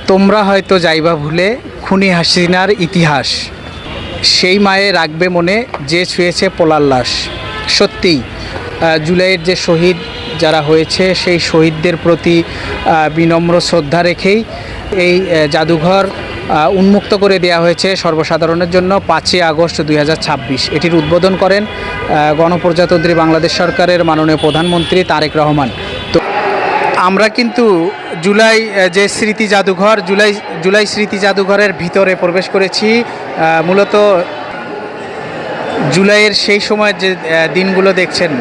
তোমরা হয়তো যাইবা ভুলে খুনি হাসিনার ইতিহাস, সেই মায়ে রাখবে মনে যে ছুঁয়েছে পোলার লাশ। সত্যিই জুলাইয়ের যে শহীদ যারা হয়েছে সেই শহীদদের প্রতি বিনম্র শ্রদ্ধা রেখেই এই জাদুঘর উন্মুক্ত করে দেওয়া হয়েছে সর্বসাধারণের জন্য 5ই আগস্ট 2026। এটির উদ্বোধন করেন গণপ্রজাতন্ত্রী বাংলাদেশ সরকারের মাননীয় প্রধানমন্ত্রী তারেক রহমান। তো আমরা কিন্তু জুলাই যে স্মৃতি জাদুঘর জুলাই স্মৃতি জাদুঘরের ভিতরে প্রবেশ করেছি। মূলত জুলাইয়ের সেই সময়ের যে দিনগুলো দেখছেন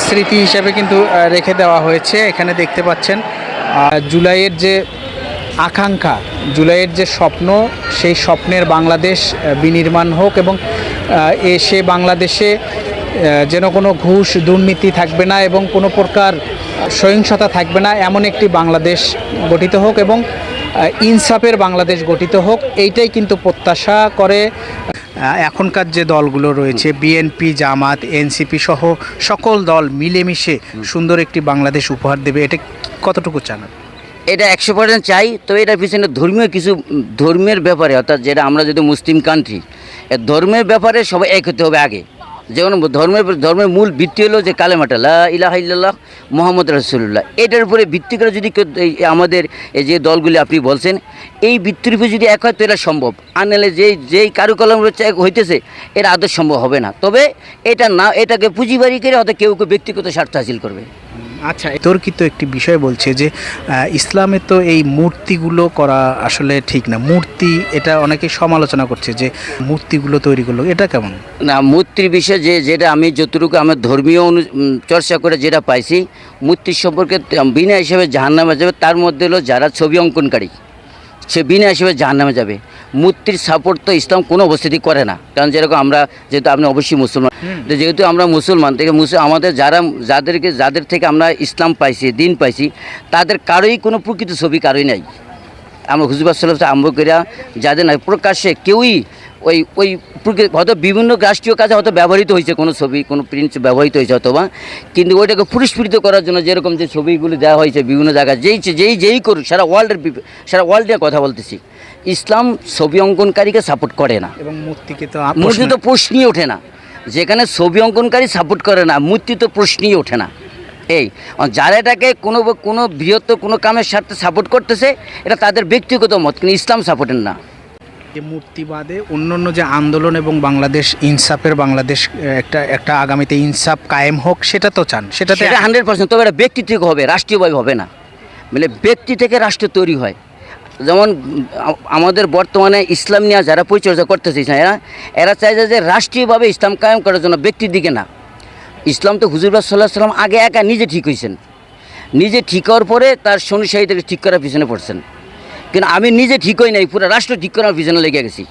স্মৃতি হিসেবে কিন্তু রেখে দেওয়া হয়েছে। এখানে দেখতে পাচ্ছেন জুলাইয়ের যে আকাঙ্ক্ষা, জুলাইয়ের যে স্বপ্ন, সেই স্বপ্নের বাংলাদেশ বিনির্মাণ হোক এবং সে বাংলাদেশে যেন কোনো ঘুষ দুর্নীতি থাকবে না এবং কোনো প্রকার সহিংসতা থাকবে না, এমন একটি বাংলাদেশ গঠিত হোক এবং ইনসাফের বাংলাদেশ গঠিত হোক, এইটাই কিন্তু প্রত্যাশা করে এখনকার যে দলগুলো রয়েছে, বিএনপি, জামাত, এনসিপি সহ সকল দল মিলেমিশে সুন্দর একটি বাংলাদেশ উপহার দেবে। এটা কতটুকু চান? এটা 100% চাই। তো এটার পিছনে ধর্মীয় কিছু ধর্মের ব্যাপারে, অর্থাৎ যেটা আমরা যদি মুসলিম কান্ট্রি, ধর্মের ব্যাপারে সবাই এক হতে হবে আগে। যেমন ধর্মের মূল ভিত্তি হলো যে কালেমাটা লা ইলাহা ইল্লাল্লাহ মুহাম্মদ রাসূলুল্লাহ। এটার উপরে ভিত্তি করে যদি আমাদের এই যে দলগুলি আপনি বলছেন, এই ভিত্তির উপরে যদি এক হয় তো এটা সম্ভব। আর নাহলে যেই কারুকলাম হইতেছে এটা আদৌ সম্ভব হবে না। তবে এটা না, এটাকে পুঁজিবাড়ি করে হয়তো কেউ ব্যক্তিগত স্বার্থ হাসিল করবে। আচ্ছা, তর্কিত একটি বিষয় বলছে যে ইসলামে তো এই মূর্তিগুলো করা আসলে ঠিক না। মূর্তি, এটা অনেকে সমালোচনা করছে যে মূর্তিগুলো তৈরি করলো, এটা কেমন? না, মূর্তির বিষয়ে যেটা আমি যতটুকু আমার ধর্মীয় চর্চা করে যেটা পাইছি, মূর্তির সম্পর্কে বিনা হিসেবে জাহান্নামে যাবে। তার মধ্যে হলো যারা ছবি অঙ্কনকারী, সে বিনা হিসেবে জাহান্নামে যাবে। মূর্তির সাপোর্ট তো ইসলাম কোনো অবস্থিতি করে না। কারণ যেরকম আমরা, যেহেতু আপনি অবশ্যই মুসলমান, যেহেতু আমরা মুসলমান থেকে আমাদের যাদের থেকে আমরা ইসলাম পাইছি, দিন পাইছি, তাদের কারোই কোনো প্রকৃত ছবি কারোই নাই। আমরা হুজুর সাল্লাল্লাহু আরম্ভ করিয়া যাদের নাই প্রকাশ্যে কেউই ওই হয়তো বিভিন্ন রাষ্ট্রীয় কাজে হয়তো ব্যবহৃত হয়েছে কোনো ছবি, কোনো প্রিন্ট ব্যবহৃত হয়েছে অথবা, কিন্তু ওইটাকে পুরস্কৃত করার জন্য যেরকম যে ছবিগুলি দেওয়া হয়েছে বিভিন্ন জায়গায়, যেই করুক, সারা ওয়ার্ল্ডের কথা বলতেছি, ইসলাম ছবি অঙ্কনকারীকে সাপোর্ট করে না এবং মূর্তি তো প্রশ্নই ওঠে না। যেখানে ছবি অঙ্কনকারী সাপোর্ট করে না, মূর্তি তো প্রশ্নই ওঠে না। এই যারা এটাকে কোনো বৃহত্তর কোনো কামের স্বার্থে সাপোর্ট করতেছে, এটা তাদের ব্যক্তিগত মত, কিন্তু ইসলাম সাপোর্টের না। যে মূর্তিবাদে অন্যান্য যে আন্দোলন এবং বাংলাদেশ ইনসাফের বাংলাদেশ একটা আগামীতে ইনসাফ কায়েম হোক, সেটা তো চান, সেটাতে 100%। তবে এটা ব্যক্তি থেকে হবে, রাষ্ট্রীয়ভাবে হবে না। মানে ব্যক্তি থেকে রাষ্ট্র তৈরি হয়। যেমন আমাদের বর্তমানে ইসলাম নিয়ে যারা পরিচর্যা করতেছে, এরা চাইছে যে রাষ্ট্রীয়ভাবে ইসলাম কায়েম করার জন্য, ব্যক্তির দিকে না। ইসলাম তো হুজুর সাল্লাল্লাহু আলাইহি ওয়াসাল্লাম আগে একা নিজে ঠিক হয়েছেন, নিজে ঠিক হওয়ার পরে তার অনুসারীদেরকে ঠিক করার পিছনে পড়ছেন। কিন্তু আমি নিজে ঠিক হই নাই, পুরো রাষ্ট্র ঠিক করার পিছনে লেগে গেছি।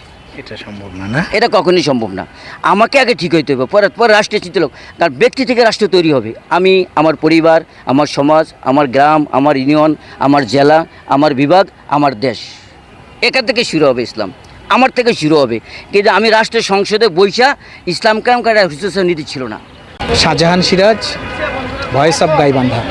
এটা সম্ভব না, না, এটা কখনোই সম্ভব না। আমাকে আগে ঠিক হইতে হবে, পরে রাষ্ট্রের চিন্তা লোক। কারণ ব্যক্তি থেকে রাষ্ট্র তৈরি হবে। আমি, আমার পরিবার, আমার সমাজ, আমার গ্রাম, আমার ইউনিয়ন, আমার জেলা, আমার বিভাগ, আমার দেশ, এখান থেকে শুরু হবে ইসলাম, আমার থেকে শুরু হবে। কিন্তু আমি রাষ্ট্রের সংসদে বৈশা ইসলাম কায়েম করার নীতি ছিল না। Shahjahan Siraj, voice of Gaibandha.